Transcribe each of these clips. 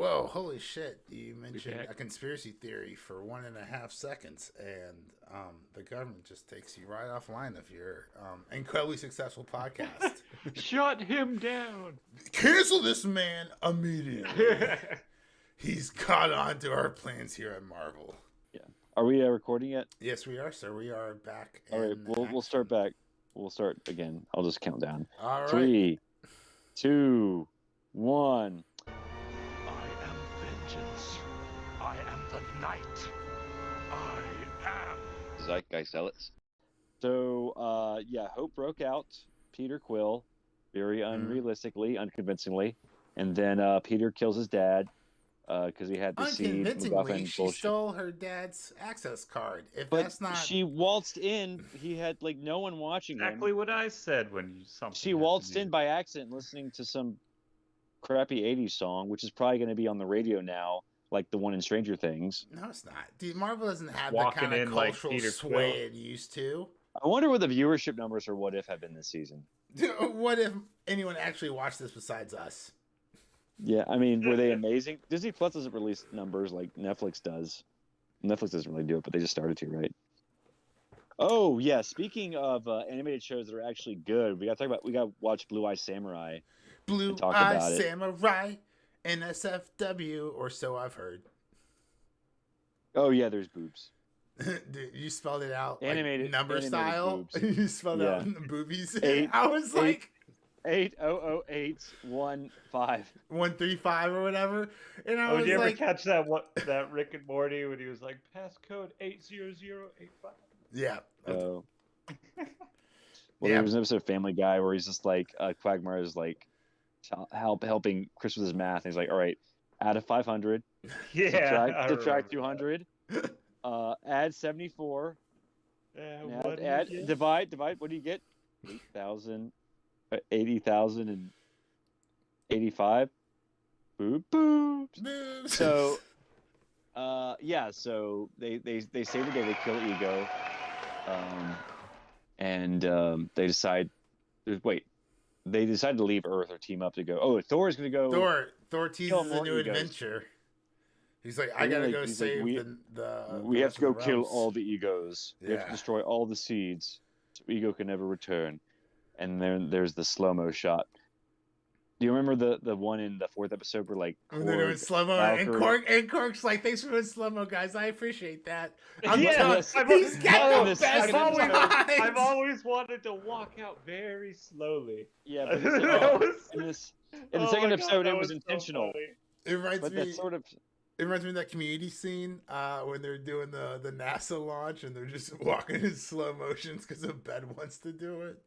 Whoa, holy shit. You mentioned back. a conspiracy theory for 1.5 seconds, and the government just takes you right offline of your incredibly successful podcast. Shut him down. Cancel this man immediately. He's caught on to our plans here at Marvel. Yeah. Are we recording yet? Yes, we are, sir. We are back. All right, we'll start back. We'll start again. I'll just count down. All right. 3, 2, 1. I am vengeance. I am the night. I am. Zeitgeist Zealots. So, Hope broke out. Peter Quill, very unrealistically, unconvincingly, and then Peter kills his dad because he had the seed. Unconvincingly, she stole her dad's access card. She waltzed in. He had no one watching him. Exactly what I said when She waltzed in by accident, listening to some crappy '80s song, which is probably going to be on the radio now, like the one in Stranger Things. No, it's not. Dude, Marvel doesn't have Walking the kind of cultural like sway it used to. I wonder what the viewership numbers for What If have been this season. What if anyone actually watched this besides us? Yeah, I mean, were they amazing? Disney Plus doesn't release numbers like Netflix does. Netflix doesn't really do it, but they just started to, right? Oh yeah, speaking of animated shows that are actually good, we got to watch Blue Eye Samurai. Blue Eye Samurai, NSFW, or so I've heard. Oh yeah, there's boobs. Dude, you spelled it out animated number style. You spelled out boobies. I was like 8008115 135 or whatever. And I was did you ever like, catch that Rick and Morty when he was like passcode 80085? Yeah. Oh. There was an episode of Family Guy where he's just like Quagmire is like helping Chris with his math. And he's like, all right, add a 500. Yeah. Subtract 200. Add 74. Divide. What do you get? 8,000, 80,000 and 85. Boobs. So, So they save the day. They kill Ego, and they decide. They decide to leave Earth or team up to go. Oh, Thor's gonna go. Thor teases a new adventure. He's like, I gotta go save the. We have to go kill all the egos. We have to destroy all the seeds, so Ego can never return. And then there's the slow-mo shot. Do you remember the one in the 4th episode where when they're doing slow mo and Korg's like, thanks for doing slow mo, guys. I appreciate that. He's got the best I've always wanted to walk out very slowly. Yeah, but in the second episode, it was intentional. So it reminds me of that Community scene when they're doing the NASA launch and they're just walking in slow motions because Ben wants to do it.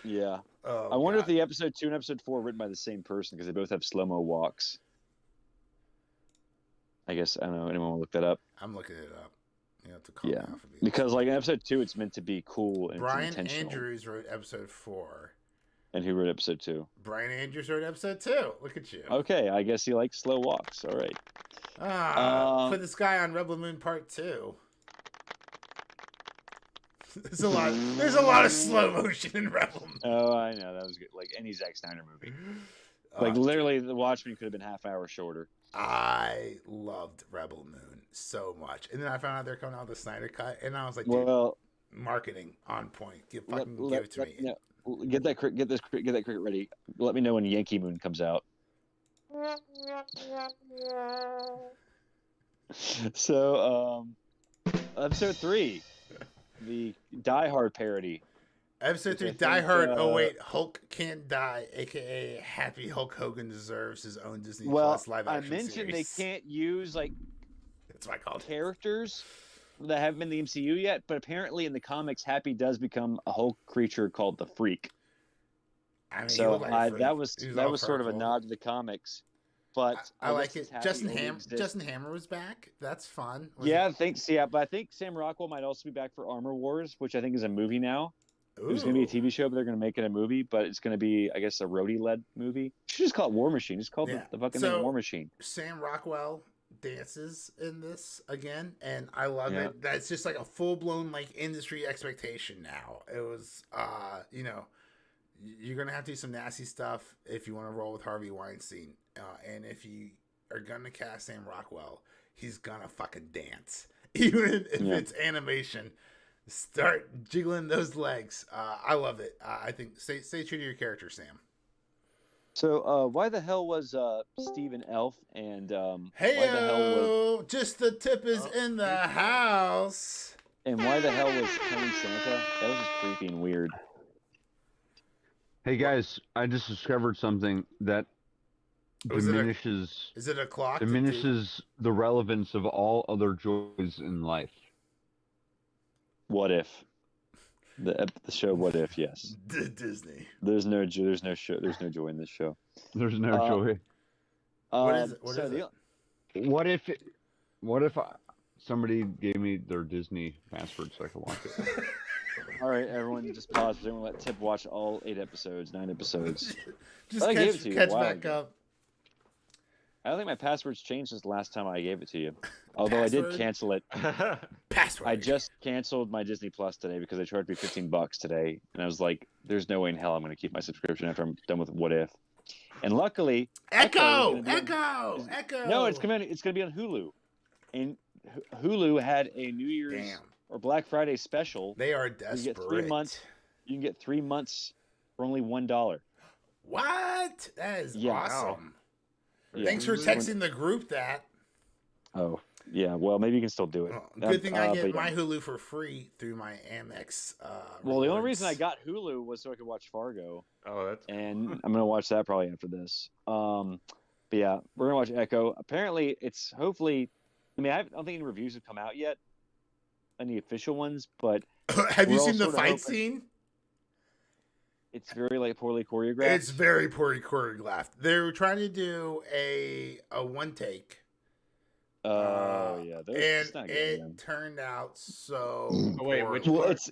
Yeah. I wonder if the episode 2 and episode 4 are written by the same person because they both have slow-mo walks. I guess, I don't know. Anyone want to look that up? I'm looking it up. You have to call me out for these. Because in episode 2, it's meant to be cool and Brian it's intentional. Andrews wrote episode 4. And who wrote episode 2? Brian Andrews wrote episode 2. Look at you. Okay, I guess he likes slow walks. All right. Put this guy on Rebel Moon Part 2. There's a lot of slow motion in Rebel Moon. Oh, I know. That was good. Like any Zack Snyder movie. Literally, The Watchmen could have been half hour shorter. I loved Rebel Moon so much. And then I found out they're coming out with the Snyder Cut. And I was like, dude, marketing on point. Give it to me. No, get that cricket ready. Let me know when Yankee Moon comes out. So, episode 3. The Die Hard parody. Episode 3, Die Hard. Oh wait, Hulk can't die, aka Happy Hulk Hogan deserves his own Disney Plus live action series. I mentioned they can't use that's what I called characters that haven't been in the MCU yet, but apparently in the comics, Happy does become a Hulk creature called the Freak. I mean, so that was sort of a nod to the comics. But I like it. Justin Hammer was back. That's fun. I think but I think Sam Rockwell might also be back for Armor Wars, which I think is a movie now. Ooh. It was going to be a TV show, but they're going to make it a movie. But it's going to be, I guess, a Rhodey-led movie. You should just call it War Machine. Just call it the fucking name War Machine. Sam Rockwell dances in this again, and I love it. That's just like a full-blown industry expectation now. It was, you're going to have to do some nasty stuff if you want to roll with Harvey Weinstein. And if you are gonna cast Sam Rockwell, he's gonna fucking dance, even if it's animation. Start jiggling those legs. I love it. I think stay true to your character, Sam. So why the hell was Steven Elf and Hey, why the hell was just the tip is in the house. and why the hell was Tony Santa? That was just creepy and weird. Hey guys, I just discovered something that diminishes. Is it a clock? Diminishes the relevance of all other joys in life. What if? The show What If? Yes. Disney. There's no joy in this show. There's no joy. What is it? What if somebody gave me their Disney password so I could watch it? All right, everyone, just pause. We're gonna let Tip watch all 9 episodes. Just catch back up. I don't think my password's changed since the last time I gave it to you. Although password? I did cancel it. Password. I just canceled my Disney Plus today because they charged me $15 today, and I was like, "There's no way in hell I'm going to keep my subscription after I'm done with What If." And luckily, Echo. No, it's going to be on Hulu, and Hulu had a New Year's or Black Friday special. They are desperate. You get 3 months. You can get 3 months for only $1. What? That is awesome. Wow. Yeah. Thanks for texting the group that. Oh, yeah. Well, maybe you can still do it. Good thing I get my Hulu for free through my Amex. Well, the only reason I got Hulu was so I could watch Fargo. Oh, that's cool. And I'm going to watch that probably after this. But yeah, we're going to watch Echo. Apparently, it's hopefully... I mean, I don't think any reviews have come out yet. Any official ones, but... Have you seen the fight scene? It's very poorly choreographed. It's very poorly choreographed. They were trying to do a one take. Oh yeah, and it turned out so. Oh, wait, which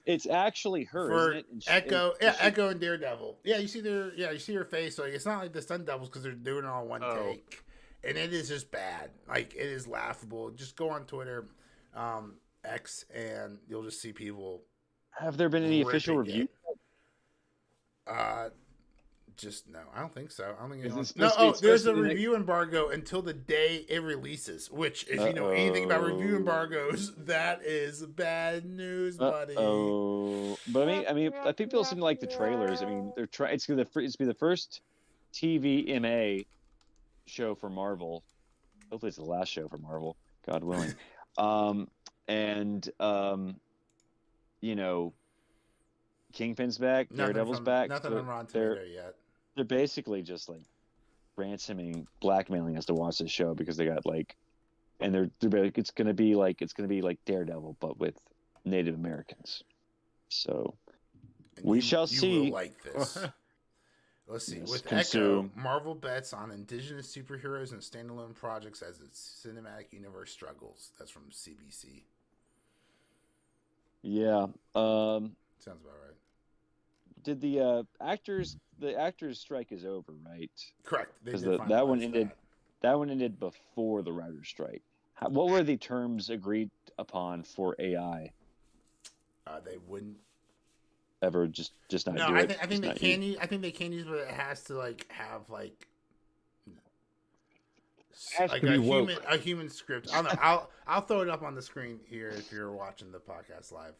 it's actually her, isn't it? Echo, Echo and Daredevil. Yeah, you see you see her face. Like it's not like the Stunt Devils because they're doing it on one take, and it is just bad. Like it is laughable. Just go on Twitter, X, and you'll just see people. Have there been any official reviews? Just no. I don't think so. I don't think there's a review embargo until the day it releases. Which, if you know anything about review embargoes, that is bad news, buddy. Oh, but I mean, I think people seem to like the trailers. I mean, they're trying. It's gonna be the first TVMA show for Marvel. Hopefully, it's the last show for Marvel. God willing. You know. Kingpin's back, Daredevil's back. Nothing on Rotten Tomatoes yet. They're basically just like ransoming, blackmailing us to watch this show because they got and they're it's gonna be like Daredevil but with Native Americans. So we shall see. Will like this. Let's see. Yes, With consume. Echo, Marvel bets on indigenous superheroes and standalone projects as its cinematic universe struggles. That's from CBC. Yeah. Sounds about right. Did the actors strike is over, right? Correct. Because that one ended before the writer's strike. What were the terms agreed upon for AI? They wouldn't ever just not do it. I think they can use. I think they can use, but it has to have a human script. I don't know. I'll throw it up on the screen here if you're watching the podcast live.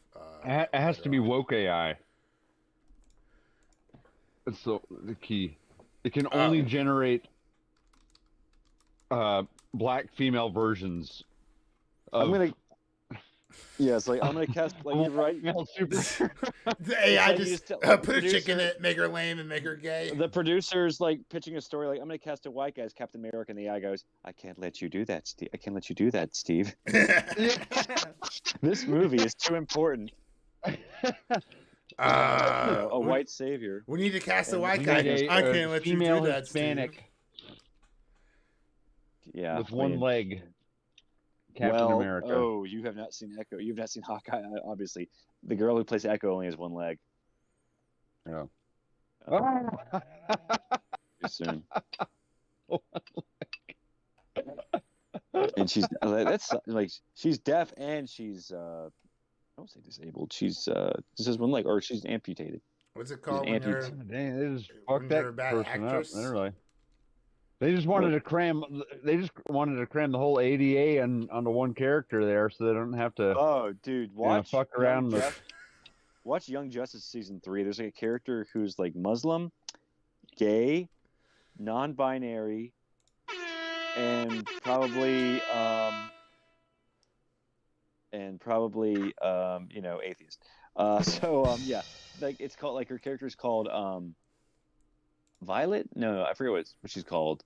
It has to be woke AI. That's the key. It can only generate black female versions. I'm gonna cast you're right. The AI just put a chick in it, make her lame, and make her gay. The producer's pitching a story I'm gonna cast a white guy as Captain America, and the AI goes, "I can't let you do that, Steve. I can't let you do that, Steve. This movie is too important." A white savior. We need to cast a white guy. I can't let you do that, Hispanic. Steve. Yeah, with one leg. Captain America. Oh, you have not seen Echo. You've not seen Hawkeye, obviously. The girl who plays Echo only has one leg. Oh. Too soon. And she's she's deaf and she's I don't say disabled. She's just has one leg, or she's amputated. What's it called? Dang, they just fucked that a bad person actress? up. Literally. They just wanted to cram. They just wanted to cram the whole ADA onto one character there, so they don't have to Oh, dude, watch fuck around with. Watch Young Justice season 3. There's like a character who's like Muslim, gay, non-binary, and probably atheist. Yeah, like it's called like her character's called Violet. No, I forget what she's called.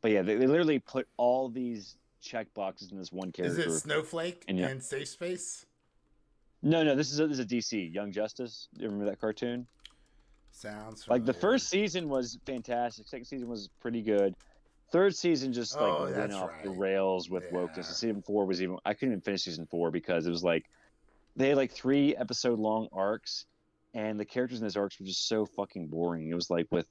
But yeah, they literally put all these check boxes in this one character. Is it Snowflake and Safe Space? No. This is a DC Young Justice. You remember that cartoon? Sounds familiar. Like the first season was fantastic. Second season was pretty good. Third season just went off the rails with wokeness. Season 4 was even. I couldn't even finish season 4 because it was like they had like 3 episode long arcs, and the characters in those arcs were just so fucking boring. It was like with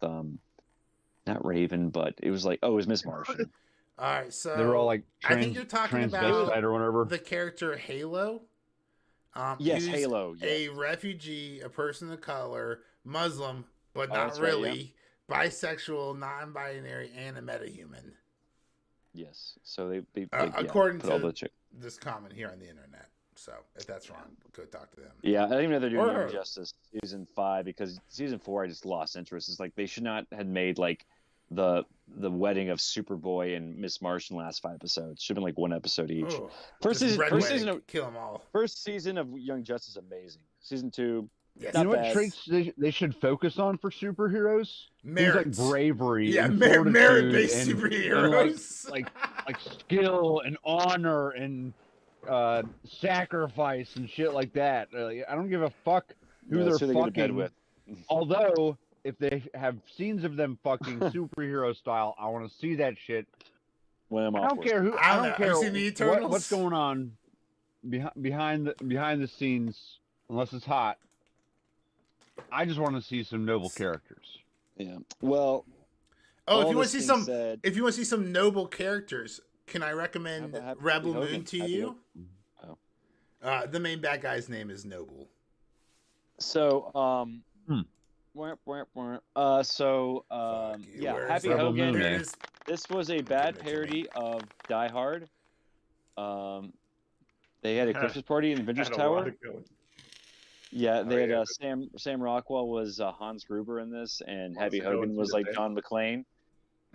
not Raven, but it was like it was Miss Martian. All right, so they were all like I think you're talking about or whatever. The character Halo. Yes, Halo. Yeah. A refugee, a person of color, Muslim, but not really, bisexual, non-binary, and a metahuman. Yes. So they according to this comment here on the internet. So if that's wrong, go talk to them. Yeah, I don't even know they're doing Young Justice season 5 because season 4 I just lost interest. It's like they should not have made like the wedding of Superboy and Miss Martian last 5 episodes. Should have been like 1 episode each. Ooh, first season of kill them all. First season of Young Justice amazing. Season 2. Yes. You know what traits they should focus on for superheroes? Merit. Things like bravery, merit-based superheroes, and like skill and honor and sacrifice and shit like that. I don't give a fuck who they're fucking with. Although if they have scenes of them fucking superhero style, I want to see that shit. I don't care who. I don't care what's going on behind the scenes, unless it's hot. I just want to see some noble characters. Yeah. Well. If you want to see some noble characters, can I recommend Rebel Moon to you? Oh. The main bad guy's name is Noble. So, Happy Hogan. This was a bad parody of Die Hard. They had a Christmas party in the Avengers Tower. Yeah, they had Sam Rockwell was Hans Gruber in this, and Happy Hogan was like John McClane.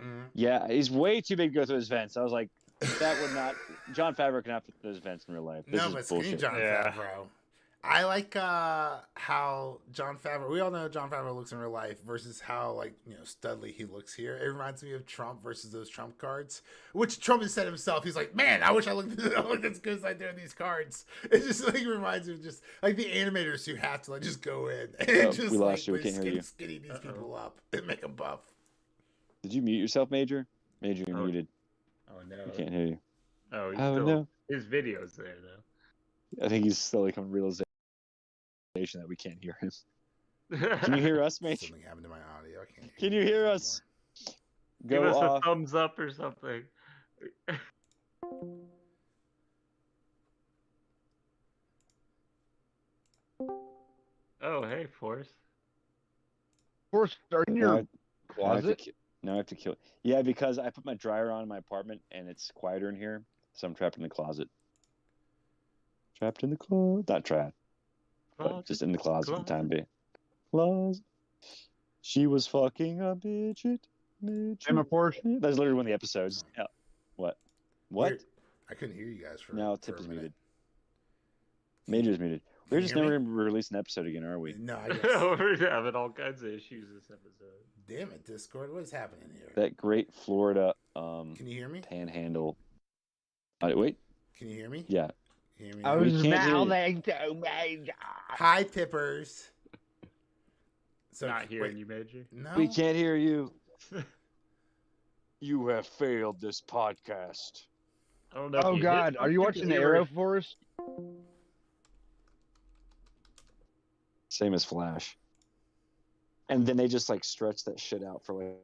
Mm-hmm. Yeah, he's way too big to go through his vents. I was like, that would not. John Favreau cannot fit those vents in real life. This is bullshit. John Favreau. I like how John Favreau. We all know John Favreau looks in real life versus how studly he looks here. It reminds me of Trump versus those Trump cards, which Trump has said himself. He's like, man, I wish I looked as good as I do in these cards. It just reminds me of just like the animators who have to just go in and just we lost you. We can't hear you. Skinny these people up and make them buff. Did you mute yourself, Major? Major, you're muted. Oh no, we can't hear you. Oh, no. His video's there though. I think he's slowly coming to realization that we can't hear him. Can you hear us, mate? Something happened to my audio. I can't hear Can you hear us? Give us a thumbs up or something. Oh, hey, Forrest. Forrest, are in your closet? Now I have to kill. Yeah, because I put my dryer on in my apartment and it's quieter in here, so I'm trapped in the closet. Trapped in the closet. Not trapped. But just in the closet for the time being. Closet. She was fucking a midget. I'm a Porsche. That's literally one of the episodes. Yeah. What? Weird. I couldn't hear you guys for now. Tip is muted. Major's muted. We're just never going to release an episode again, are we? No, I guess. We're having all kinds of issues this episode. Damn it, Discord. What is happening here? That great Florida Can you hear me? Panhandle. Wait. Can you hear me? Yeah. Hear me? I was mouthing to Major. Hi, tippers. So, not hearing you, Major. No. We can't hear you. You have failed this podcast. I don't know. Oh God, are you watching the Arrow Forest? Same as Flash. And then they just stretched that shit out for like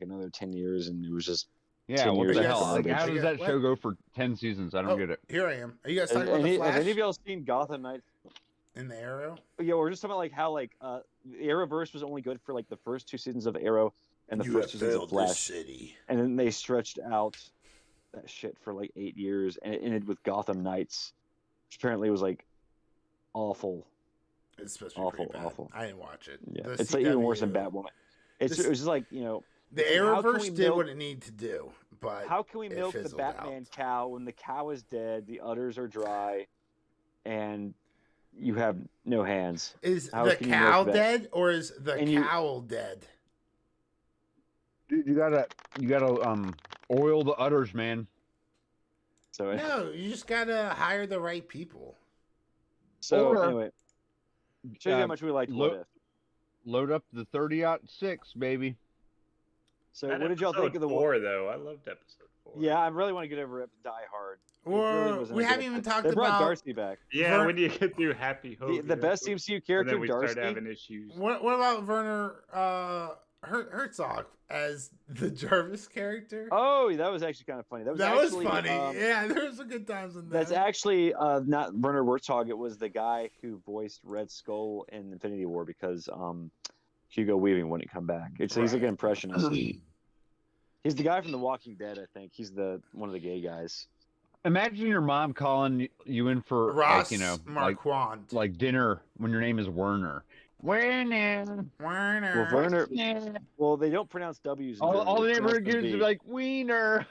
another 10 years, and it was just what the hell? Like, how does that show go for 10 seasons? I don't get it. Here I am. Are you guys talking about the Flash? Have any of y'all seen Gotham Knights? In the Arrow? Yeah, we're just talking about how the Arrowverse was only good for the first 2 seasons of Arrow, and the You first have 2 seasons of failed Flash. this city. And then they stretched out that shit for like 8 years, and it ended with Gotham Knights, which apparently was like awful. It's supposed to be pretty bad. Awful. I didn't watch it. Yeah, The it's like even worse than CW Batwoman. It was just like, you know, The it's like, how can we Arrowverse did milk- what it needed to do, but How can we it milk the fizzled Batman out. cow when the cow is dead, the udders are dry, and you have no hands? Is How the can you cow milk that? dead or is the And you- cowl dead? Dude, you gotta oil the udders, man. So No, you just gotta hire the right people. Or- anyway, show you how much we liked What If. Load up the 30-06, baby. So That what did y'all think of the episode 4, though? I loved episode 4. Yeah, I really want to get over Die Hard. It Or really wasn't we a good haven't even episode. talked They brought about Darcy back. Yeah, Vern- when you get through Happy Hogan. The best MCU and character, then we Darcy. start having issues. what about Werner Herzog as the Jarvis character. Oh, that was actually kind of funny. That was actually, funny. Yeah, there was some good times in that. That's actually not Werner Herzog. It was the guy who voiced Red Skull in Infinity War because Hugo Weaving wouldn't come back. He's like an impressionist. He's the guy from The Walking Dead, I think. He's one of the gay guys. Imagine your mom calling you in for Ross Marquand, like dinner when your name is Werner. Werner. Werner. Well, Werner. Well, they don't pronounce W's. All they ever gives gives is like wiener.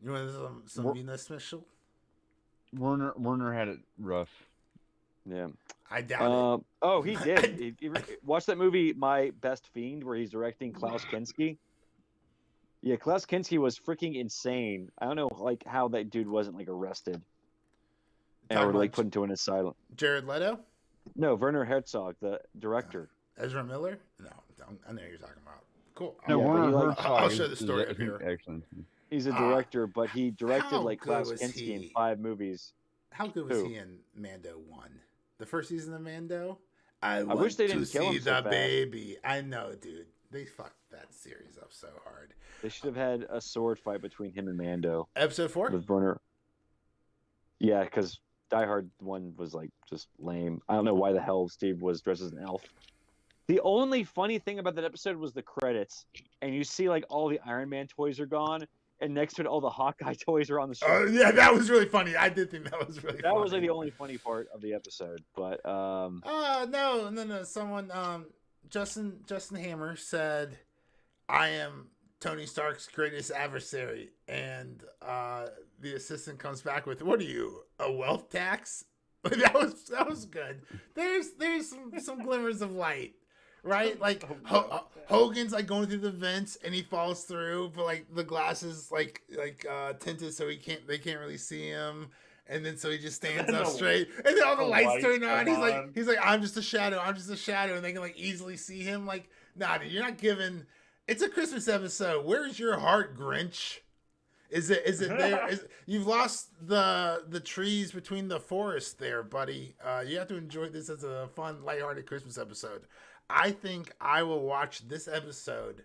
You want some Venus special? Werner had it rough. Yeah. I doubt it. Oh, he did. Watch that movie, My Best Fiend, where he's directing Klaus Kinski. Yeah, Klaus Kinski was freaking insane. I don't know, like, how that dude wasn't like arrested or like put into an asylum. Jared Leto? No, Werner Herzog, the director. Ezra Miller? No, I know who you're talking about. Cool. No, Yeah, Werner Herzog. I'll show the story up is here. excellent. He's a director, but he directed how like good Klaus was Kinski he? in 5 movies. How good was Who? he in Mando 1? The first season of Mando? I wish they didn't kill see him so the fast. baby. I know, dude. They fucked that series up so hard. They should have had a sword fight between him and Mando. Episode 4? With Werner. Yeah, because Die Hard 1 was like just lame. I don't know why the hell Steve was dressed as an elf. The only funny thing about that episode was the credits, and you see like all the Iron Man toys are gone, and next to it all the Hawkeye toys are on the shelf. Oh, yeah, that was really funny. I did think that was really funny. That was like the only funny part of the episode, but no. Someone, Justin Hammer said, "I am Tony Stark's greatest adversary," and the assistant comes back with, "What are you, a wealth tax?" that was good. There's some glimmers of light. Right, like Hogan's like going through the vents and he falls through, but like the glasses like tinted so they can't really see him, and then so he just stands up straight, and then all the lights turn on. He's like I'm just a shadow, and they can like easily see him. Like, nah, dude, you're not giving. It's a Christmas episode. Where's your heart, Grinch? Is it there? You've lost the trees between the forests there, buddy. You have to enjoy this as a fun, lighthearted Christmas episode. I think I will watch this episode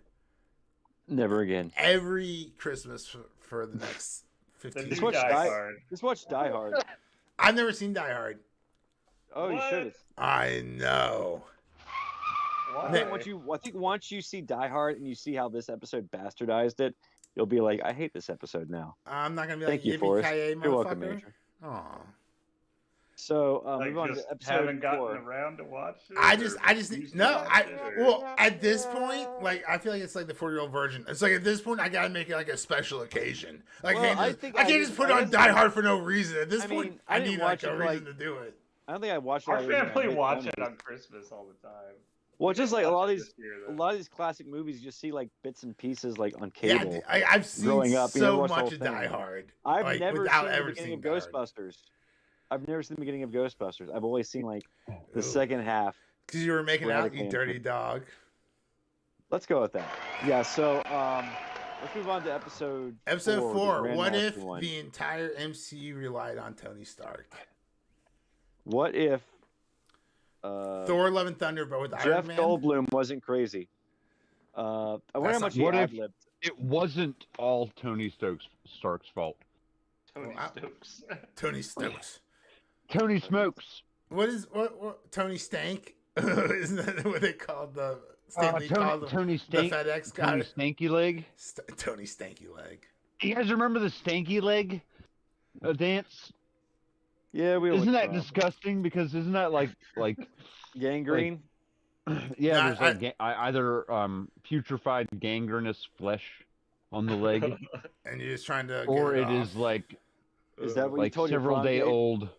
never again every Christmas for the next 15 years. Just watch Die Hard. I've never seen Die Hard. Oh, you should have. I know. Why? I think once you see Die Hard and you see how this episode bastardized it, you'll be like, I hate this episode now. I'm not gonna be Thank like, you, Forrest. yippee-ki-yay, You're welcome, motherfucker. Major. Aw. So Like, move on just to episode haven't gotten 4. around to watch it. I just well, at this point, Yeah. like I feel like it's like the 4-year-old version. It's like at this point I gotta make it like a special occasion. Like Well, I can't just put on Die Hard for no reason. At this point, I didn't need like watch a it, reason to do it. I don't think I watched it. Our all the way family through. watch it on Christmas all the time. Well, just like a lot of these, This year, a though. lot of these classic movies, you just see like bits and pieces like on Yeah, cable. I've seen growing up, you never so watched the much whole of thing. Die Hard. I've like, never without seen the ever beginning of seeing Die Hard. Ghostbusters. I've never seen the beginning of Ghostbusters. I've always seen like the Ooh. second half. Because you were making out, you Radically dirty dog. Let's go with that. Yeah. So let's move on to episode Episode 4. 4. the What Grandmaster if one. the entire MCU relied on Tony Stark? What if Thor: Love and Thunder, but with Jeff Iron Man. Goldblum wasn't crazy? I wonder how That's much not- he What if- ad-libbed. It wasn't all Tony Stark's fault. Tony Well, Stokes. Tony Stokes. Tony smokes. What Tony Stank? Isn't that what they called the Stanley called him Tony the FedEx guy. Tony Stanky Leg. Tony Stanky Leg. You guys remember the Stanky Leg dance? Yeah, we Isn't that disgusting? Because isn't that like gangrene? yeah, No, there's like either putrefied gangrenous flesh on the leg, and you're just trying to or get it is like Is that what you like told your several prom day date? old Is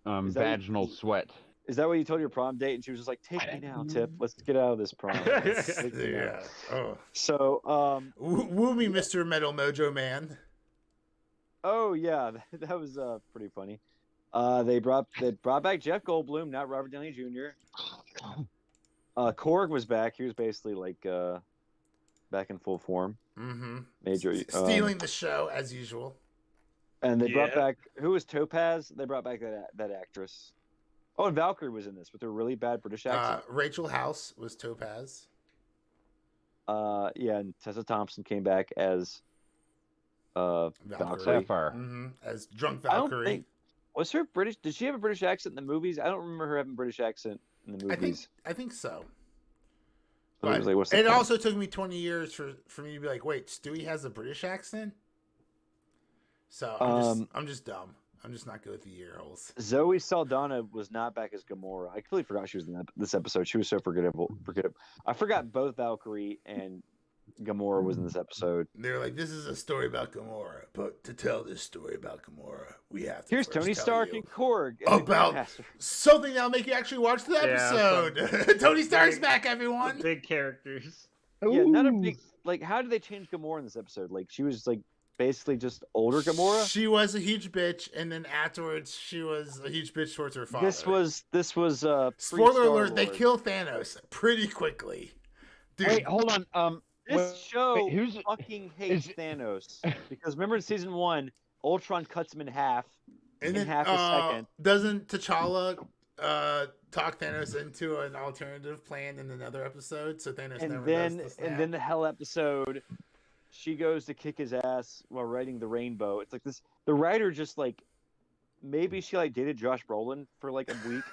that what- vaginal sweat. Is that what you told your prom date? And she was just like, "Take me now, Tip. Let's get out of this prom." Take me now." Yeah. Oh. So, Woo me, Mr. Metal Mojo Man. oh yeah, that was pretty funny. They brought back Jeff Goldblum, not Robert Downey Jr. Korg was back. He was basically like back in full form. Mm-hmm. Major Stealing the show as usual. And they brought back, who was Topaz? They brought back that actress. Oh, and Valkyrie was in this with her really bad British accent. Rachel House was Topaz. Yeah, and Tessa Thompson came back as Valkyrie. Sapphire. Mm-hmm. As drunk I don't Valkyrie. think, was her British? Did she have a British accent in the movies? I don't remember her having a British accent in the movies. I think so. So it was like, what's the It point? also took me 20 years for me to be like, wait, Stewie has a British accent? So I'm just dumb. I'm just not good with the ear holes. Zoe Saldana was not back as Gamora. I completely forgot she was in this episode. She was so forgettable. I forgot both Valkyrie and Gamora was in this episode. They're like, this is a story about Gamora, but to tell this story about Gamora, we have to Here's first Tony tell Stark you and Korg. And about something that'll make you actually watch the episode. Tony Stark's back, everyone. Big characters. Yeah, not a big like. How did they change Gamora in this episode? Like she was like basically just older Gamora. She was a huge bitch, and then afterwards, she was a huge bitch towards her father. This was spoiler alert. They kill Thanos pretty quickly. Dude. Wait, hold on. This show who's fucking hates Thanos because remember in season 1, Ultron cuts him in half. And in then, half a second. Doesn't T'Challa talk Thanos into an alternative plan in another episode? So Thanos never does the snap. And then the Hell episode, she goes to kick his ass while writing the Rainbow. It's like this. The writer just like maybe she like dated Josh Brolin for like a week,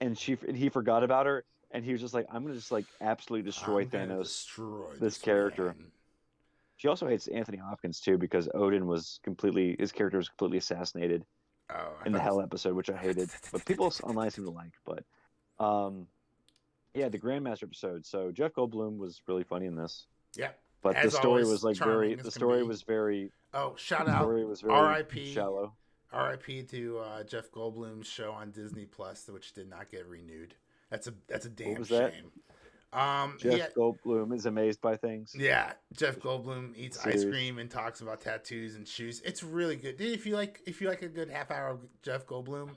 and he forgot about her, and he was just like, I'm gonna just like absolutely destroy Thanos. Destroy this character. Man. She also hates Anthony Hopkins too because Odin was his character was completely assassinated in the Hell episode, which I hated. But people online seem to like. But yeah, the Grandmaster episode. So Jeff Goldblum was really funny in this. Yeah. But the story was like very. The story was very. Oh, shout out! R.I.P. Shallow. R.I.P. to Jeff Goldblum's show on Disney Plus, which did not get renewed. That's a damn shame. Jeff Goldblum is amazed by things. Yeah, Jeff Goldblum eats ice cream and talks about tattoos and shoes. It's really good, dude. If you like a good half hour of Jeff Goldblum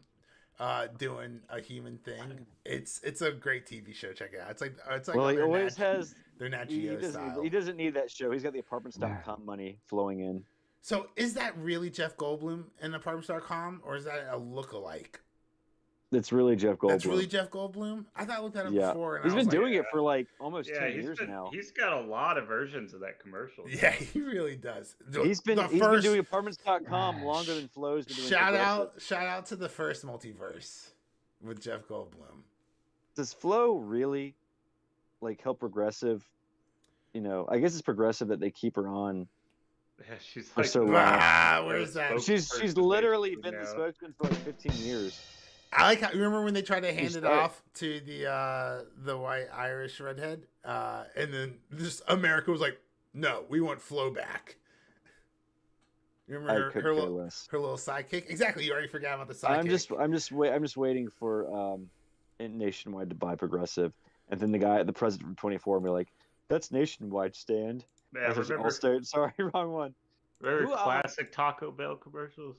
doing a human thing, it's a great TV show. Check it out. It's like well, he always has. They're Nat Geo style. He doesn't need that show. He's got the Apartments.com money flowing in. So is that really Jeff Goldblum in Apartments.com, or is that a lookalike? It's really Jeff Goldblum. That's really Jeff Goldblum? I thought I looked at him before. And he's been doing it for like almost 10 years now. He's got a lot of versions of that commercial. Yeah, he really does. He's been doing Apartments.com longer than Flo's been doing Shout out to the first multiverse with Jeff Goldblum. Does Flo really like help Progressive? You know, I guess it's Progressive that they keep her on. Yeah, she's like, so long. Where's that? She's literally been the spokesman for like 15 years. I like how, remember when they tried to hand it off to the white Irish redhead, and then just America was like, "No, we want Flo back." You remember her little sidekick? Exactly. You already forgot about the sidekick. I'm just waiting for Nationwide to buy Progressive, and then the president from 24 will be like, "That's Nationwide stand." Yeah, remember, sorry, wrong one. Remember classic Taco Bell commercials?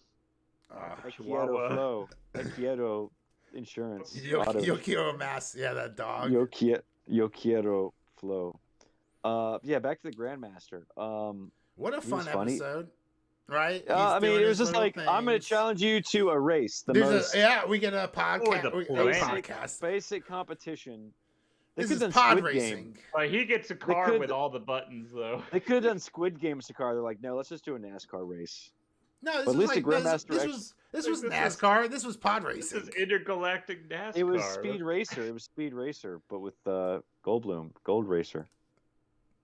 Quiero Flow. Quiero Insurance. Yo quiero más. Yeah, that dog. Yo quiero Flow. Yeah, back to the Grandmaster. What a fun episode, right? I mean, it was just like, I'm going to challenge you to a race. We get a podcast. Basic competition. This is pod racing. He gets a car with all the buttons, though. They could have done Squid Games to car. They're like, no, let's just do a NASCAR race. No, this was NASCAR. This was pod racing. This is intergalactic NASCAR. It was Speed Racer. But with Goldblum, Gold Racer.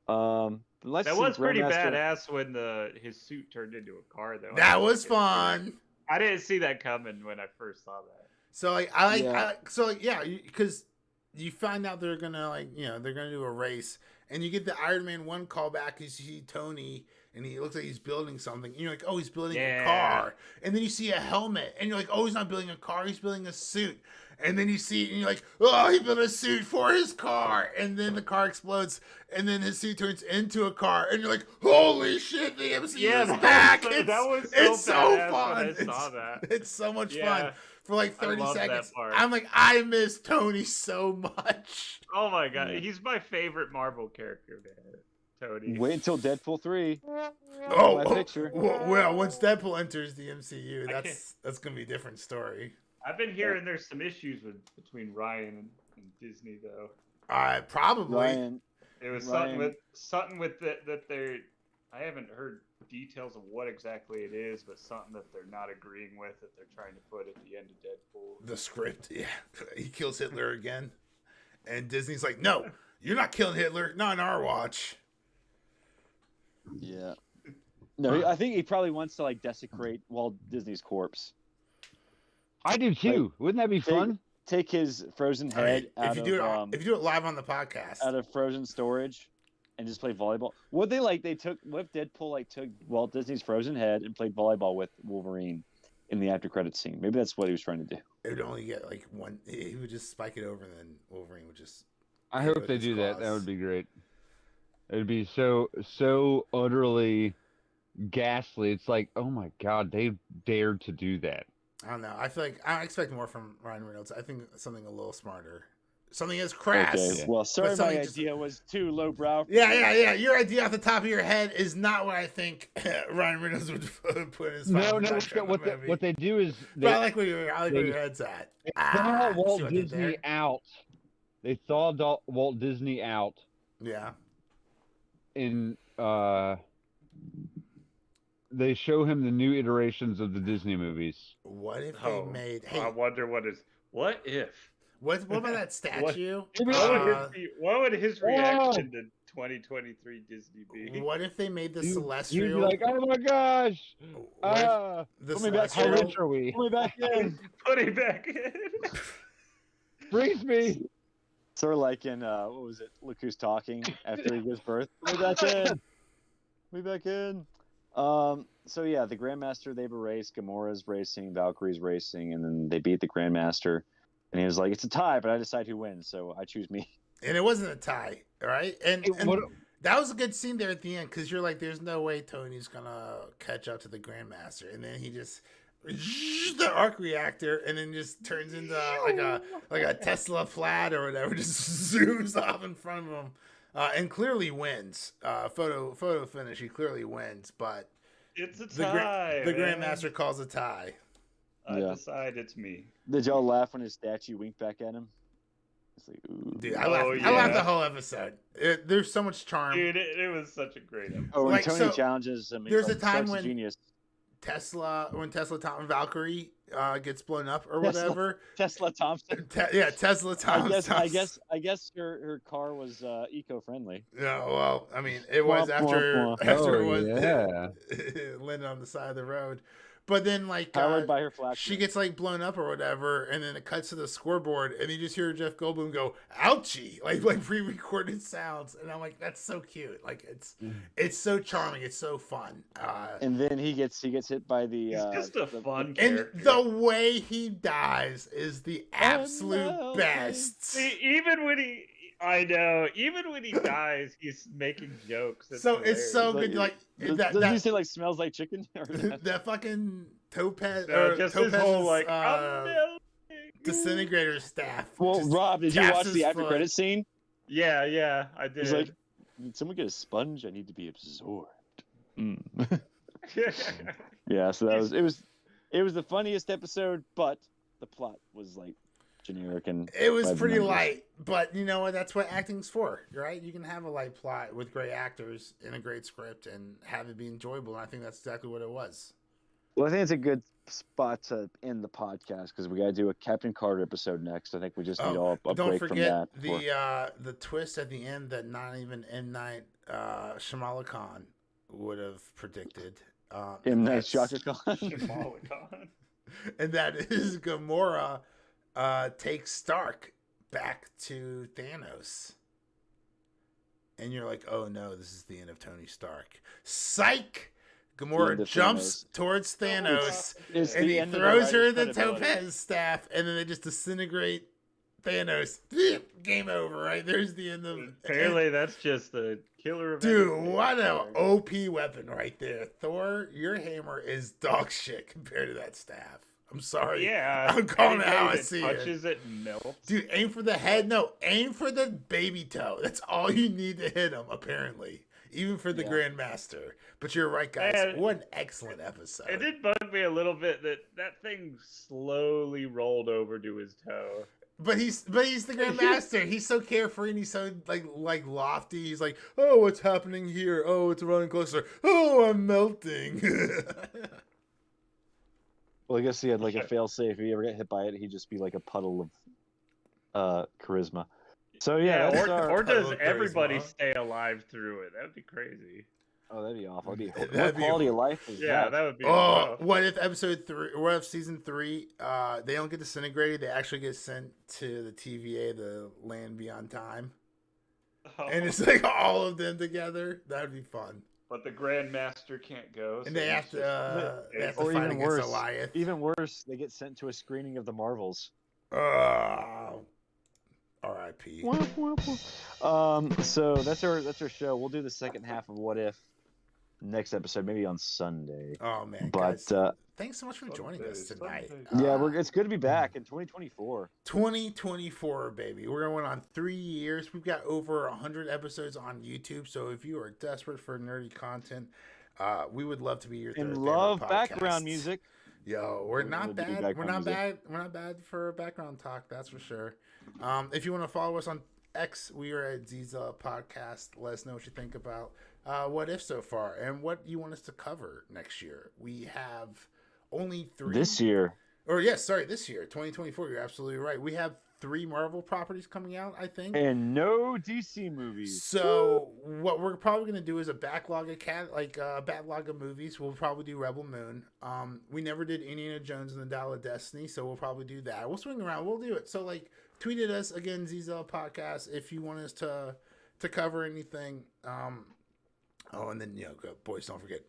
That was pretty badass when his suit turned into a car, though. That was fun. I didn't see that coming when I first saw that. So because you find out they're gonna they're gonna do a race, and you get the Iron Man 1 callback. You see Tony, and he looks like he's building something. And you're like, oh, he's building a car. And then you see a helmet, and you're like, oh, he's not building a car, he's building a suit. And then you see it, and you're like, oh, he built a suit for his car. And then the car explodes, and then his suit turns into a car. And you're like, holy shit, the MCU is back. It's so fun. I saw that. It's so much fun. For like 30 seconds. I'm like, I miss Tony so much. Oh my God. He's my favorite Marvel character, man. Tony. Wait until Deadpool 3. Well, once Deadpool enters the MCU, that's going to be a different story. I've been hearing there's some issues between Ryan and Disney, though. Probably. Ryan, it was something with that they're. I haven't heard details of what exactly it is, but something that they're not agreeing with that they're trying to put at the end of Deadpool. The script, yeah, he kills Hitler again, and Disney's like, "No, you're not killing Hitler, not on our watch." Yeah. No, I think he probably wants to desecrate Walt Disney's corpse. I do too. Wouldn't that be fun? Take his frozen head if you do it live on the podcast out of frozen storage, and just play volleyball. What if Deadpool took Walt Disney's frozen head and played volleyball with Wolverine in the after credits scene? Maybe that's what he was trying to do. It would only get one. He would just spike it over, and then Wolverine would just. I hope they do that. That would be great. It would be so utterly ghastly. It's like, oh my God, they dared to do that. I don't know. I feel like I expect more from Ryan Reynolds. I think something a little smarter. Something as crass. Okay. Well, sorry, my idea was too lowbrow. Yeah. Your idea off the top of your head is not what I think Ryan Reynolds would put in his No. What they do is. I like where your head's at. They thaw Walt Disney out. They thawed Walt Disney out. Yeah. In they show him the new iterations of the Disney movies. What if they made? Hey, I wonder what if. What about that statue? What would his reaction to 2023 Disney be? What if they made the Celestial? You'd be like, oh my gosh! Put me back. How rich are we? Put me back in. Put me back in. Freeze me. Sort of like in what was it? Look Who's Talking after he gives birth. Put me back in. Put me back in. So yeah, the Grandmaster, they've erased. Gamora's racing, Valkyrie's racing, and then they beat the Grandmaster. And he was like, it's a tie, but I decide who wins, so I choose me. And it wasn't a tie, right? And that was a good scene there at the end, because you're like, there's no way Tony's gonna catch up to the Grandmaster. And then he just the arc reactor, and then just turns into like a Tesla flat or whatever, just zooms off in front of him. And clearly wins. Photo finish. He clearly wins, but it's a tie. The Grandmaster calls a tie. I decide it's me. Did y'all laugh when his statue winked back at him? It's like, ooh. Dude, I laughed the whole episode. There's so much charm. Dude, it was such a great episode. Oh, when Tony challenges him. There's a time when genius. Tesla Valkyrie gets blown up or whatever. Tesla Thompson. Tesla Thompson. I guess her car was eco-friendly. Yeah, well, I mean, it was after it was landed on the side of the road. But then, powered by her flashlight, she gets blown up or whatever, and then it cuts to the scoreboard, and you just hear Jeff Goldblum go "ouchie" like pre-recorded sounds, and I'm like, that's so cute. It's so charming. It's so fun. And then he gets hit by the. He's just a fun character. And the way he dies is the absolute best. See, even when he dies, he's making jokes. It's so good. Does he say smells like chicken? That fucking Topaz just his whole disintegrator staff. Well, Rob, did you watch the after credit scene? Yeah, I did. He's like, did someone get a sponge? I need to be absorbed. Yeah, so it was the funniest episode, but the plot was generic and it was pretty light, but you know what? That's what acting's for, right? You can have a light plot with great actors and a great script and have it be enjoyable. And I think that's exactly what it was. Well, I think it's a good spot to end the podcast because we got to do a Captain Carter episode next. I think we just need a don't break from forget that. the twist at the end that not even M Night Shyamalan Khan would have predicted. M. Night Shaka Khan. And that is Gamora takes Stark back to Thanos. And you're like, oh no, this is the end of Tony Stark. Psych! Gamora jumps towards Thanos and he throws her the Topaz staff, and then they just disintegrate Thanos. Game over, right? There's the end of. Apparently, that's just the killer of. Dude, what an OP weapon right there. Thor, your hammer is dog shit compared to that staff. I'm sorry. Yeah, I'm calling it how I see it. Touches it, melts. Dude, aim for the head. No, aim for the baby toe. That's all you need to hit him, apparently. Even for the Grandmaster. But you're right, guys. And what an excellent episode. It did bug me a little bit that thing slowly rolled over to his toe. But he's the Grandmaster. He's so carefree and he's so like lofty. He's like, oh, what's happening here? Oh, it's running closer. Oh, I'm melting. Well, I guess he had like a fail-safe. If he ever got hit by it, he'd just be like a puddle of charisma. So or does everybody stay alive through it? That'd be crazy. Oh, that'd be awful. What quality of life is that? That would be. Oh, what if what if season 3, they don't get disintegrated? They actually get sent to the TVA, the land beyond time, and it's like all of them together. That'd be fun. But the Grandmaster can't go. And they have to or fight even against worse, Goliath. Even worse, they get sent to a screening of the Marvels. R.I.P. So that's our show. We'll do the second half of What If next episode, maybe on Sunday. Oh man! But guys, thanks so much for joining us tonight. It's good to be back in 2024. 2024, baby. We're going on 3 years. We've got over 100 episodes on YouTube. So if you are desperate for nerdy content, we would love to be your and love background music. Yo, we're not bad. We're not bad. We're not bad for background talk. That's for sure. If you want to follow us on X, we are at Ziza Podcast. Let us know what you think about What If so far and what you want us to cover next year. We have only 3 this year. This year, 2024. You're absolutely right. We have 3 Marvel properties coming out, I think, and no DC movies. So what we're probably gonna do is a backlog of movies. We'll probably do Rebel Moon. We never did Indiana Jones and the Dial of Destiny, so we'll probably do that. We'll swing around. We'll do it. So tweet at us again, ZZL Podcast, if you want us to cover anything. And then boys, don't forget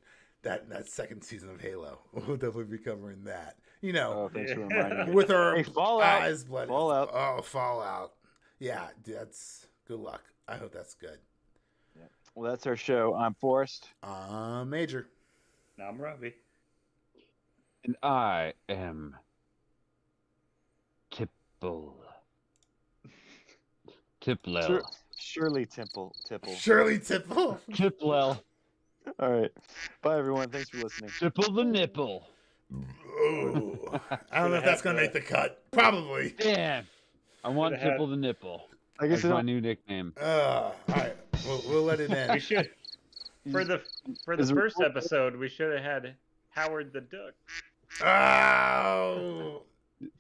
that second season of Halo. We'll definitely be covering that. Thanks for reminding me. With our Fallout. eyes blooded. Fallout. Oh, Fallout. Yeah, that's good luck. I hope that's good. Yeah. Well, that's our show. I'm Forrest. I'm Major. I'm Robbie. And I am Tipple. Tiplel. Shirley Tipple. Shirley Tipple. Tiplel. All right. Bye, everyone. Thanks for listening. Tipple the nipple. Ooh. I don't know if that's going to make the cut. Probably. Damn. I want Tipple the nipple. I guess that's my new nickname. All right. We'll let it in. We should. For the first episode, we should have had Howard the Duck. Oh.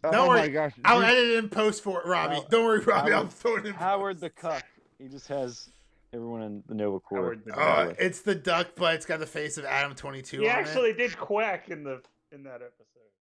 Don't worry. My gosh. I'll edit it in post for it, Robbie. Don't worry, Robbie. I'm throwing it in Howard the Cuck. He just has everyone in the Nova Corps. It's the duck, but it's got the face of Adam 22 on it. He actually did quack in that episode.